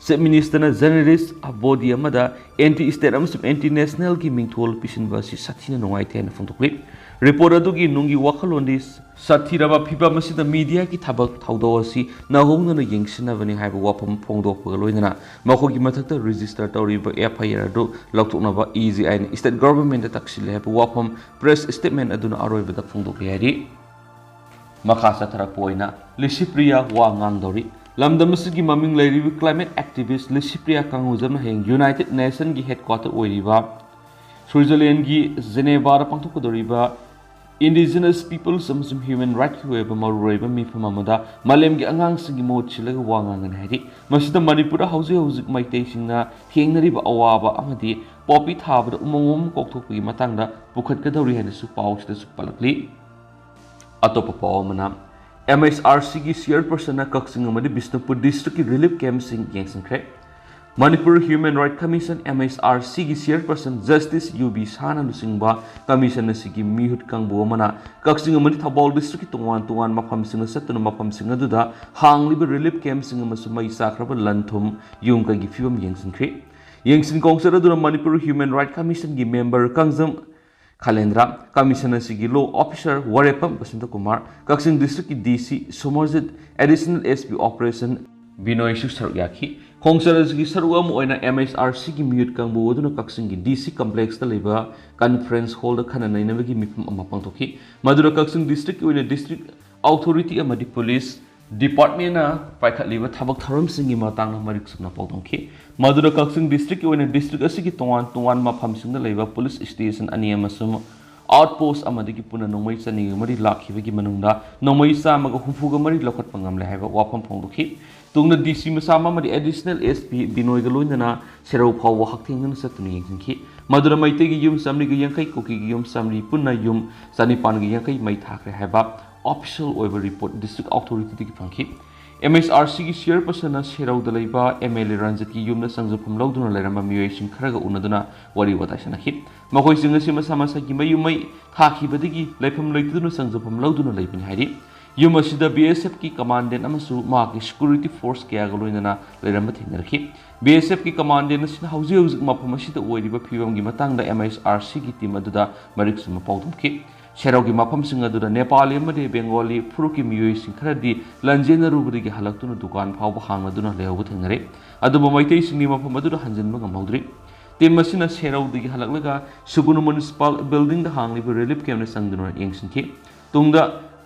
chief minister journalist body अमदा anti state अमसुंग एंटी नेशनल की मिंगथोल पिसिनबा सि साथीना नोंगाइते न फोंदोक्लि रिपोर्ट अदुगी नुंगी वाखलोंदि साथीरबा फिबा मसिदा मीडिया की थबक थौदो असि नहोंगना यंगसिनबनि हाइबा वाफम फोंदोकपगा लोइना मखोगी मथक्ता रजिस्टर तौरिबा एफआईआर दु लौथोकनबा EGI न स्टेट गवर्नमेंट तक्सिले हाइबा वाफम प्रेस स्टेटमेंट अदुना अरोइबदा फोंदोकले हाइरि मखा चथरपोइना लिसिप्रिया वा ngang लमदमसिगी ममिंग लेरिबि क्लाइमेट एक्टिविस्ट लिसिप्रिया कांगुजम हेंग यूनाइटेड नेशन की हेडक्वार्टर ओइरिबा स्विट्जरलैंड की जेनेवा पांथोकदोरिबा इंडिजिनस पीपल्स अमसुम ह्यूमन राइट की ओइबा मरुरैबा मिफम अमदा मलेम की अंगांगसिंगी मोट छिलगा वा ngangan हाइरि मसिदा मणिपुर हौजे हौजिक मैतैसिंगना थेंगनरिबा अवाबा अमदि पॉपी थाबदा उमंगम कोकथोकपगी मतंगदा पुखतकदौरि हैनसु पाउसदसु पलकली अतोप पावमना MSRC की चेयरपर्सन कक्सिंग बिष्णुपुर डिस्ट्रिक्ट की रिलीफ कैंप येंसनख्रे Manipur human right commission MSRC की चेयरपर्सन जस्टिस UB साना लुसिंगबा कमीशन की मिहुत कांगबो मना कक्सिंग थबौल डिस्ट्रिक्ट की तोंगान तोंगान मफमसिंग सत्तुन मफमसिंग अदुदा हांगलिब रिलीफ कैंप मई साख्रब लंथुम युमकगी फिबम येंसनख्रे येंसिन कोंसर अदुना मणिपुर ह्यूमन राइट कमीशन की मेंबर कांगजम खालेंद्रा कमीशन की law officer Warepam Basant Kumar Kakching district की DC Somorjit additional SP operation Binoy सरुक याखी खोंसर की सरुक MSRC की म्यूट कांगबो कक्सिंग की DC कॉम्प्लेक्स कॉन्फ्रेंस हॉल खननैनबगी मिफम अमा पांथोखी मदुरा कक्सिंग डिस्ट्रिक्ट की district authority अमदी police department पाइखलिबा थबक थरमसिंगी मतांग Marik सुना पौदोंखी मदुरा कक्सिंग डिस्ट्रिक्ट की डिस्ट्रिक्ट असि की तोंगान तोंगान मफमसिंग लेबा पुलिस स्टेशन अनी अमसुम आउटपोस्ट अमदगी पुना नोंमै चनी मरि लाखिबगी मनुंगदा नोंमै चामग हुफुग मरि लखत पंगमले हाइबा वाफम फोंदोखी तुंगना DC मसामा मरि एडिशनल SP बिनोयग लोइनना सेरौ फाव हक्थेंगन सतुनि यंखी मदुरा मैते की युम सामरी की यंकै कोकी की युम सामरी पुना युम सानिपान की यंकै मै थाखरे हाइबा official over report district authority की फंखी MSRC की चेयरपर्सन सेरौद लेबा MLA रंजित की युमना संजफम लौदुना लेरम मियोइसिंग खरगा उनदुना वरी वताई सनखी मखोइ सिंग सि मसा मसा की मयुमै थाखिबदगी लेफम लेतुना संजफम लौदुना लेबिनि हाइरि युम असिदा BSF की कमांडेंट अमसु माकी सिक्योरिटी फोर्स कया गलोइनना लेरम थेंगरखी BSF की कमांडेंट असिना हौजे हौजिक मफम असिदा ओइरिबा फिबम की मतंगदा MSRC की टीम अदुदा मरिक सुम पाउदुमखी शेराव की मफमसिंग अदुदा नेपाली अमदि बेंगोली फुरुकी मियोइसिंग खरदि लंजेनरुबदगी हलक्तुना दुकान फाव हांगदुना लेहौब थेंगरे अदुबा मैतैसिंगनि मफम अदुदा हंजनबा ngamhौद्रि टीम असिना शेरावदगी हलक्लगा सुगुनु म्युनिसिपल बिल्डिंग दा हांगलिबा रिलीफ कैम्प संगदुना येंगसिंखि तुंगदा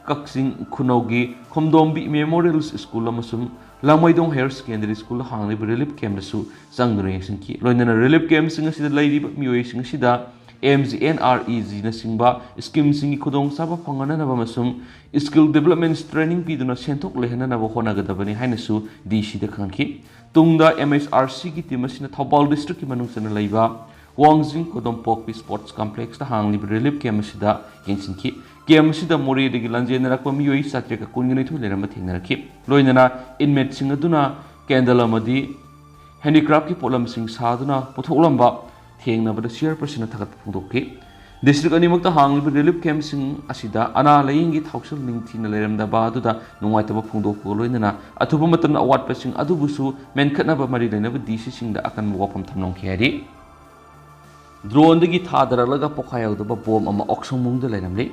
कक्सिंग खुनौगी खोमदोंबी मेमोरियल स्कूल अमसुम लामैदोंग हायर सेकेंडरी स्कूल हांगलिबा रिलीफ कैम्प दसु संगदुना येंगसिंखि लोइनना रिलीफ कैम्प सिंग असिदा लैरिबा मियोइसिंग असिदा MGNREG na singba scheme singi khudong saba phangana na bamasum skill development training piduna senthok lehna na ba hona gadabani haina su DC da khanki tungda MSRC ki team asina Thobal district ki manung sana laiba Wangjing Kodom Pokpi Sports Complex da hangli relief camp asida yensinki camp asida mori degi lanjena rakpa miyoi satre ka kungnai thu lerama thengna rakhi loinana inmate sing aduna candle amadi handicraft ki polam sing saduna puthulamba थेंगनबदा chairperson थगत फोंदोके district अनिमक्ता हांगलिबा relief camp सिंग असिदा अना लयिंगी थाउसल निंगथिना लेरमदबा अदुदा नुंगाइतबा फोंदोको लोइनना अथुबा मतन अवार्ड पसिंग अदुबुसु मेनखतनबा मरि लेनबा DC सिंगदा अकन वाफम थमनोंखे हारि ड्रोन दगी थादरलगा पोखायौदबा बॉम अमा ऑक्सोमुंगदा लेरमले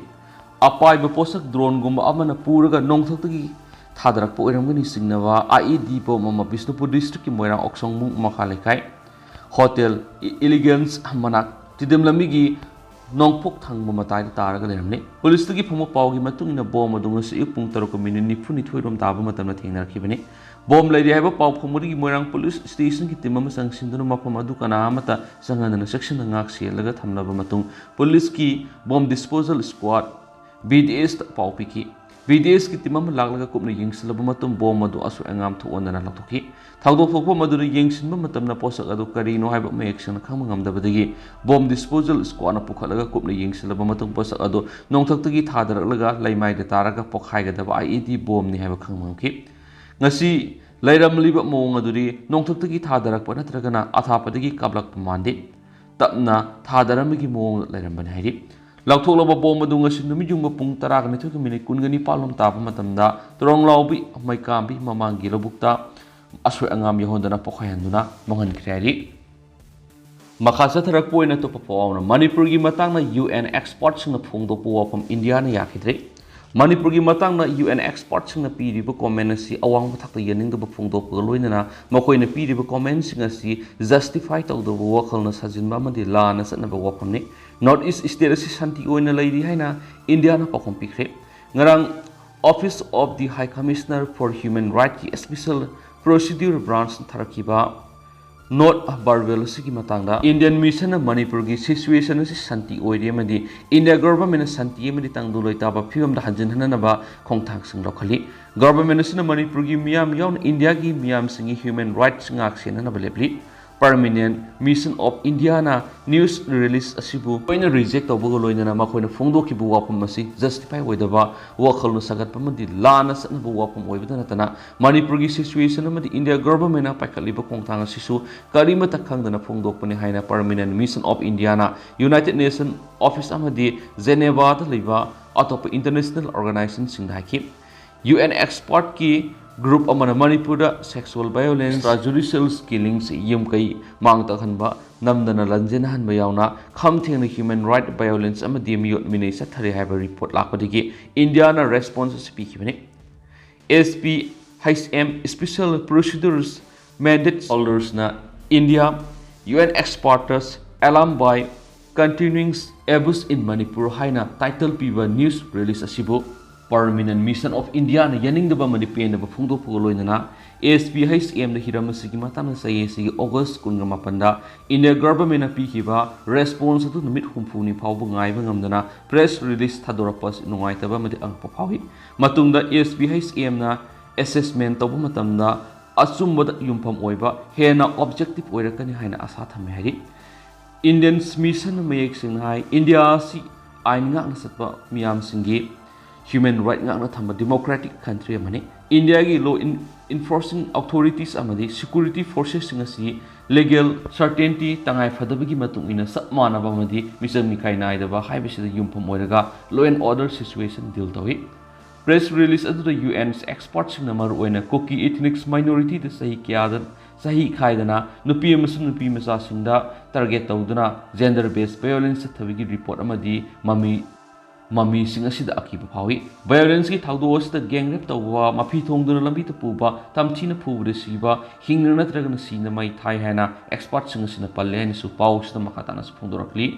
अपाइबा पोसक ड्रोन गुम अमना पूरगा नोंथक्तगी थादरकपा ओइरमगनि सिंगनवा IED बॉम अमा बिष्णुपुर डिस्ट्रिक्ट की मोइरांग ऑक्सोमुंग मखा लेखाय होटल इलिगेंस मनाक तिदमलमी की नोंगपोक थांग मताय तारगा लेरमने पुलिस की फम पाव की मतुंगना बॉम अदुंग से पुंग 7:30 रोम ताब मतम थेंगनरखिबने बॉम लेरि हाइबा पाव फमरी की मोइरांग पुलिस स्टेशन की टीम संगसिंदुना मफम अदु कनामता संगनना सेक्शन ngak सेलगा थमलबा मतुंग पुलिस की बॉम डिस्पोजल स्क्वाड BDS पाव पिकी BDS की टीम लागलगा कुपना यंगसलबा मतुंग बॉम अदु असु अंगाम थोनना लथोखि थाउदो थोकपा मदुर यंगसिनबा मतमना पोसक अदु करिनो हाइबा मेक्सन खम ngamdabadagi बॉम डिस्पोजल स्क्वाड पुखलगा कुपना यंगसलबा मतुंग पोसक अदु नोंथक्तगी थादरलगा लैमाइदा तारगा पोखाइगदबा IED बॉम नि हाइबा खंगमखि ngasi lairamliba mong aduri nongthakta ki thadarakpa natragana athapadi kablak pamande ꯇꯞꯅ ꯊꯥꯗꯔꯝꯕꯒꯤ ꯃꯑꯣꯡꯗ ꯂꯩꯔꯝꯕꯅꯤ ꯍꯥꯏꯔꯤ ꯂꯥꯎꯊꯣꯛꯂꯕ ꯕꯣꯝ ꯑꯗꯨ ꯉꯁꯤ ꯅꯨꯃꯤꯠꯌꯨꯡꯕ ꯄꯨꯡ 12:20 ꯇꯥꯕ ꯃꯇꯝꯗ ꯇꯨꯔꯣꯡꯂꯥꯎꯕꯤ ꯃꯩꯀꯥꯝꯕꯤ ꯃꯃꯥꯡꯒꯤ ꯂꯧꯕꯨꯛꯇ ꯑꯁꯣꯏ ꯑꯉꯥꯝ ꯌꯥꯎꯍꯟꯗꯨꯅ ꯄꯣꯈꯥꯏꯍꯟꯗꯨꯅ ꯃꯥꯡꯍꯟꯈ꯭ꯔꯦ ꯍꯥꯏꯔꯤ ꯃꯈꯥ ꯆꯠꯊꯔꯛꯄ ꯑꯣꯏꯅ ꯑꯇꯣꯞꯄ ꯄꯥꯎ ꯑꯃꯅ ꯃꯅꯤꯄꯨꯔꯒꯤ ꯃꯇꯥꯡꯗ UN ꯑꯦꯛꯁꯄꯔꯠꯁꯤꯡꯅ ꯐꯣꯡꯗꯣꯛꯄ ꯋꯥꯐꯝ ꯏꯟꯗꯤꯌꯥꯅ ꯌꯥꯈꯤꯗ꯭ꯔꯦ ꯃꯅꯤꯄꯨꯔꯒꯤ ꯃꯇꯥꯡꯗ UN ꯑꯦꯛꯁꯄꯔꯠꯁꯤꯡꯅ ꯄꯤꯔꯤꯕ ꯀꯣꯃꯦꯟ ꯑꯁꯤ ꯑꯋꯥꯡꯕ ꯊꯥꯛꯇ ꯌꯦꯡꯅꯤꯡꯗꯕ ꯐꯣꯡꯗꯣꯛꯄꯒ ꯂꯣꯏꯅꯅ ꯃꯈꯣꯏꯅ ꯄꯤꯔꯤꯕ ꯀꯣꯃꯦꯟꯁꯤꯡ ꯑꯁꯤ ꯖꯁꯇꯤꯐꯥꯏ ꯇꯧꯗꯕ ꯋꯥꯈꯜꯅ ꯁꯥꯖꯤꯟꯕ ꯑꯃꯗꯤ ꯂꯥꯟꯅ ꯆꯠꯅꯕ ꯋꯥꯐꯝꯅꯤ ꯅꯣꯔꯠ ꯏꯁ ꯁ꯭ꯇꯦꯠ ꯑꯁꯤ ꯁꯥꯟꯇꯤ ꯑꯣꯏꯅ ꯂꯩꯔꯤ ꯍꯥꯏꯅ ꯏꯟꯗꯤꯌꯥꯅ ꯄꯥꯎꯈꯨꯝ ꯄꯤꯈ꯭ꯔꯦ ꯉꯔꯥꯡ office of the high commissioner for human ꯔꯥꯏꯠꯀꯤ ꯁ꯭ꯄꯦꯁꯦꯜ ꯄ꯭ꯔꯣꯁꯤꯗ꯭ꯌꯨꯔ ꯕ꯭ꯔꯥꯟꯁꯅ ꯊꯥꯔꯛꯈꯤꯕ ꯅꯣꯠ ꯕꯥꯔꯕꯦꯜ ꯑꯁꯤꯒꯤ ꯃꯇꯥꯡꯗ ꯏꯟꯗꯤꯌꯟ ꯃꯤꯁꯟꯅ ꯃꯅꯤꯄꯨꯔꯒꯤ ꯁꯤꯆꯨꯋꯦꯁꯟ ꯑꯁꯤ ꯁꯥꯟꯇꯤ ꯑꯣꯏꯔꯤ ꯑꯃꯗꯤ ꯏꯟꯗꯤꯌꯥ ꯒꯣꯚꯔꯟꯃꯦꯟꯠꯅ ꯁꯥꯟꯇꯤ ꯑꯃꯗꯤ ꯇꯪꯗꯨ ꯂꯩꯇꯥꯕ ꯐꯤꯕꯝꯗ ꯍꯟꯖꯤꯟꯍꯟꯅꯕ ꯈꯣꯡꯊꯥꯡꯁꯤꯡ ꯂꯧꯈꯠꯂꯤ ꯒꯣꯚꯔꯟꯃꯦꯟꯠ ꯑꯁꯤꯅ ꯃꯅꯤꯄꯨꯔꯒꯤ ꯃꯤꯌꯥꯝ ꯌꯥꯎꯅ ꯏꯟꯗꯤꯌꯥꯒꯤ ꯃꯤꯌꯥꯝꯁꯤꯡꯒꯤ ꯍ꯭ꯌꯨꯃꯦꯟ ꯔꯥꯏꯠꯁ ꯉꯥꯛꯁꯦꯟꯅꯅꯕ ꯂꯦꯞꯂꯤ ꯄꯔꯃꯤꯅꯦꯟꯠ ꯃꯤꯁꯟ ꯑꯣꯐ ꯏꯟꯗꯤꯌꯥꯅ ꯅ꯭ꯌꯨꯁ ꯔꯤꯂꯤꯖ ꯑꯁꯤꯕꯨ ꯂꯣꯏꯅ ꯔꯤꯖꯦꯛ ꯇꯧꯕꯒ ꯂꯣꯏꯅꯅ ꯃꯈꯣꯏꯅ ꯐꯣꯡꯗꯣꯛꯈꯤꯕ ꯋꯥꯐꯝ ꯑꯁꯤ ꯖꯁꯇꯤꯐꯥꯏ ꯑꯣꯏꯗꯕ ꯋꯥꯈꯜꯅ ꯁꯥꯒꯠꯄ ꯑꯃꯗꯤ ꯂꯥꯟꯅ ꯆꯠꯅꯕ ꯋꯥꯐꯝ ꯑꯣꯏꯕꯇ ꯅꯠꯇꯅ ꯃꯅꯤꯄꯨꯔꯒꯤ ꯁꯤꯆꯨꯋꯦꯁꯟ ꯑꯃꯗꯤ ꯏꯟꯗꯤꯌꯥ ꯒꯣꯚꯔꯟꯃꯦꯟꯠꯅ ꯄꯥꯏꯈꯠꯂꯤꯕ ꯈꯣꯡꯊꯥꯡ ꯑꯁꯤꯁꯨ ꯀꯔꯤꯃꯠꯇ ꯈꯪꯗꯅ ꯐꯣꯡꯗꯣꯛꯄꯅꯤ ꯍꯥꯏꯅ ꯄꯔꯃꯤꯅꯦꯟꯠ ꯃꯤꯁꯟ ꯑꯣꯐ ꯏꯟꯗꯤꯌꯥꯅ ꯌꯨꯅꯥꯏꯇꯦꯗ ꯅꯦꯁꯟ ꯑꯣꯐꯤꯁ ꯑꯃꯗꯤ ꯖꯦꯅꯦꯚꯥꯗ ꯂꯩꯕ ꯑꯇꯣꯞꯄ ꯏꯟꯇꯔꯅꯦꯁꯅꯦꯜ ꯑꯣꯔꯒꯅꯥꯏꯖꯦꯁꯟꯁꯤꯡꯗ ꯍꯥꯏꯈꯤ UN ꯑꯦꯛꯁꯄꯔꯠꯀꯤ ꯒ꯭ꯔꯨꯞ ꯑꯃꯅ ꯃꯅꯤꯄꯨꯔꯗ ꯁꯦꯛꯁꯨꯋꯦꯜ ꯚꯥꯏꯑꯣꯂꯦꯟꯁ ꯖꯨꯗꯤꯁꯤꯌꯦꯜ ꯀꯤꯂꯤꯡꯁ ꯌꯨꯝꯀꯩ ꯃꯥꯡ ꯇꯥꯛꯍꯟꯕ ꯅꯝꯗꯅ ꯂꯟꯖꯦꯟꯅꯍꯟꯕ ꯌꯥꯎꯅ ꯈꯝ ꯊꯦꯡꯅ ꯍ꯭ꯌꯨꯃꯦꯟ ꯔꯥꯏꯠ ꯚꯥꯏꯑꯣꯂꯦꯟꯁ ꯑꯃꯗꯤ ꯃꯤꯑꯣꯠ ꯃꯤꯅꯩ ꯆꯠꯊꯔꯦ ꯍꯥꯏꯕ ꯔꯤꯄꯣꯔꯠ ꯂꯥꯛꯄꯗꯒꯤ ꯏꯟꯗꯤꯌꯥꯅ ꯔꯦꯁꯄꯣꯟꯁ ꯑꯁꯤ ꯄꯤꯈꯤꯕꯅꯤ SPHM ꯁ꯭ꯄꯦꯁꯦꯜ ꯄ꯭ꯔꯣꯁꯤꯗ꯭ꯌꯨꯔꯁ ꯃꯦꯟꯗꯦꯠ ꯍꯣꯜꯗꯔꯁꯅ India UN experts alarm by continuing abuse in Manipur haina title piba news release asibu Permanent Mission of India na yaningdaba amadi pendaba phongdokpuga loinana SPHM na hiram asigi matangna sayi asigi August 18 da India government na pikiba response atu numit humphuni phawba ngaiba ngamdana press release thadorapa nungaitaba amadi angpa phawi matungda SPHM na assessment tawba matamda ꯑꯆꯨꯝꯕꯗ ꯌꯨꯝꯐꯝ ꯑꯣꯏꯕ ꯍꯦꯟꯅ objective ꯑꯣꯏꯔꯛꯀꯅꯤ ꯍꯥꯏꯅ ꯑꯁꯥ ꯊꯝꯃꯤ ꯍꯥꯏꯔꯤ Indian mission ꯃꯌꯦꯛ ꯁꯦꯡꯅ ꯍꯥꯏ ꯏꯟꯗꯤꯌꯥ ꯑꯁꯤ ꯑꯥꯏꯟ ꯉꯥꯛꯅ ꯆꯠꯄ ꯃꯤꯌꯥꯝꯁꯤꯡꯒꯤ ꯍ꯭ꯌꯨꯃꯦꯟ ꯔꯥꯏꯠ ꯉꯥꯛꯅ ꯊꯝꯕ ꯗꯦꯃꯣꯀ꯭ꯔꯦꯇꯤꯛ ꯀꯟꯇ꯭ꯔꯤ ꯑꯃꯅꯤ ꯏꯟꯗꯤꯌꯥꯒꯤ ꯂꯣ ꯏꯟꯐꯣꯔꯁꯤꯡ ꯑꯣꯊꯣꯔꯤꯇꯤꯁ ꯑꯃꯗꯤ ꯁꯦꯀ꯭ꯌꯨꯔꯤꯇꯤ ꯐꯣꯔꯁꯦꯁꯁꯤꯡ ꯑꯁꯤ ꯂꯤꯒꯦꯜ ꯁꯔꯇꯦꯟꯇꯤ ꯇꯉꯥꯏꯐꯗꯕꯒꯤ ꯃꯇꯨꯡ ꯏꯟꯅ ꯆꯞ ꯃꯥꯟꯅꯕ ꯑꯃꯗꯤ ꯃꯤꯆꯪ ꯃꯤꯈꯥꯏ ꯅꯥꯏꯗꯕ ꯍꯥꯏꯕꯁꯤꯗ ꯌꯨꯝꯐꯝ ꯑꯣꯏꯔꯒ law and order situation deal ꯇꯧꯏ Press release aduna UN experts sing maru oina Kuki ethnic minority da sahi khaidana nupi amasu nupi macha singda target tawduna gender based violence thabigi report amadi mami sing asida akiba phawi violence ki thawdo asida gang rape tawwa mafi thongduna lambi ta puba tamchina phubure siba hingra natragana sina mai thai haina experts sing asina palle ni su paw sida makatana su phongdorakli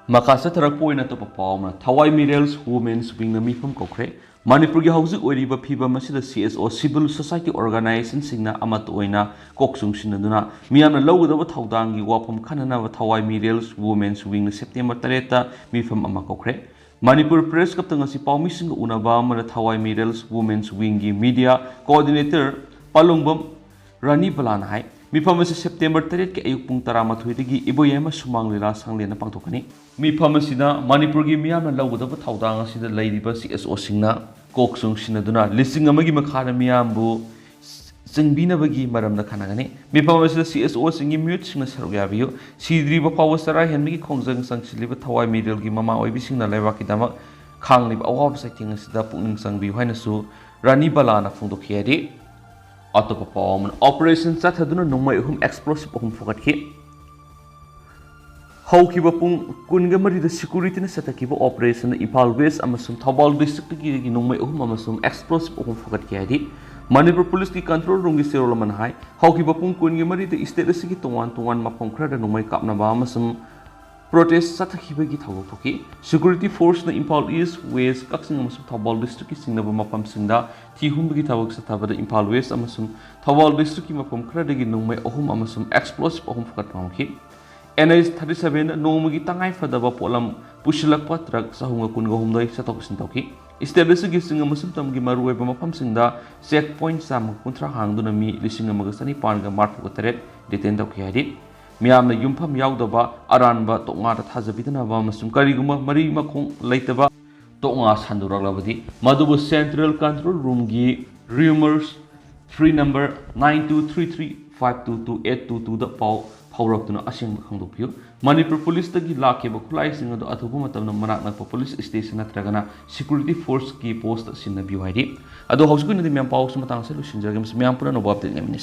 Makasa Tarapoina to Papama, Tawai Mirels, Women's Wing the Mifum Kokre, Manipur Hausi Uriba Piba Masida CSO Civil Society Organization Signa Amatoina, Koksung Sinaduna, Miana Low of Taudangi, Wapum Kanana, Tawai Mirels, Women's Wing the September Tareta, Mifum Amakokre, Manipur Press Captain Sipau Missing Unabama, the Tawai Mirels, Women's Wingi Media, Coordinator, Palumbum, Rani Balanhai. Mifam asi September 3 ke ayuk pung 13 dagi iboyema sumang lila sanglena pangtokani mifam asida Manipur gi miyamna lawdaba thaudang asida leiriba CSO singna koksung sinaduna listing amagi makhana miyambu singbinabagi maramda khanagani mifam asida CSO singi mute singna saruk yabiyu sidriba pawasara henmigi khongjang sangsiliba thawai middle gi mama oibi singna laiwaki dama khangliba awab saiting asida pungning sangbi hainasu Rani Balana phongdokhiyadi Atop Pom Operation Sataduna Numai explosive home for Kit Hokibapung Kungamari the security Satakiba operation Ipal West Amasum Tabal district Numai Amasum explosive home for Kadi Manipur Police control room is Serolaman High Hokibapung Kungamari the state Siki to 1 Mapong Credit Numai Kapnaba Amasum Protest Satakibagi Tawaki Security Force the Impal East West Kaxing Amasum Tabal district Singapore Mapam Sinda Tihumbi Tawak Sataba Impal West Amasum Tawal district Mapam Credit Numai Ohum Amasum explosive Ohum Fakataki NS 37 Nomagi Tangai Fadaba Polam Pushilak Patrak Sahunga Kunga Humdai Satok Sintoki Establish Gising Amasum Gimaru Mapam Sinda checkpoint Sam Kuntra Hangdunami Lishing Magasani Panga Marpukateret Detent of Kiadi Miamna Yumpam Yaudaba, Aranba, Tonga, Hazabitana, Masum Kariguma, Marie Makong, Laitaba, Tonga Sanduraglavadi, Madubu Central Control Room Gi, Rumors, 3 number 9233522822 the Pau, ꯐꯥꯎꯔꯛꯇꯨꯅ ꯑꯁꯦꯡꯕ ꯈꯪꯗꯣꯛꯄꯤꯌꯨ ꯃꯅꯤꯄꯨꯔ ꯄꯨꯂꯤꯁꯇꯒꯤ ꯂꯥꯛꯈꯤꯕ ꯈꯨꯠꯂꯥꯏꯁꯤꯡ ꯑꯗꯨ ꯑꯊꯨꯕ ꯃꯇꯝꯗ ꯃꯅꯥꯛ ꯅꯛꯄ police station ꯅꯠꯇ꯭ꯔꯒꯅ security ꯐꯣꯔꯁꯀꯤ post ꯁꯤꯟꯅꯕꯤꯌꯨ ꯍꯥꯏꯔꯤ ꯑꯗꯣ ꯍꯧꯖꯤꯛꯀꯤ ꯑꯣꯏꯅꯗꯤ ꯃꯌꯥꯝ ꯄꯥꯎꯁꯨ ꯃꯇꯥꯡ ꯑꯁꯤ ꯂꯣꯏꯁꯤꯟꯖꯔꯒꯦ ꯃꯌꯥꯝ ꯄꯨꯟꯅ ꯑꯅꯧꯕ ꯑꯞꯗꯦꯠ ꯉꯥꯏꯃꯤꯟꯅꯁꯤ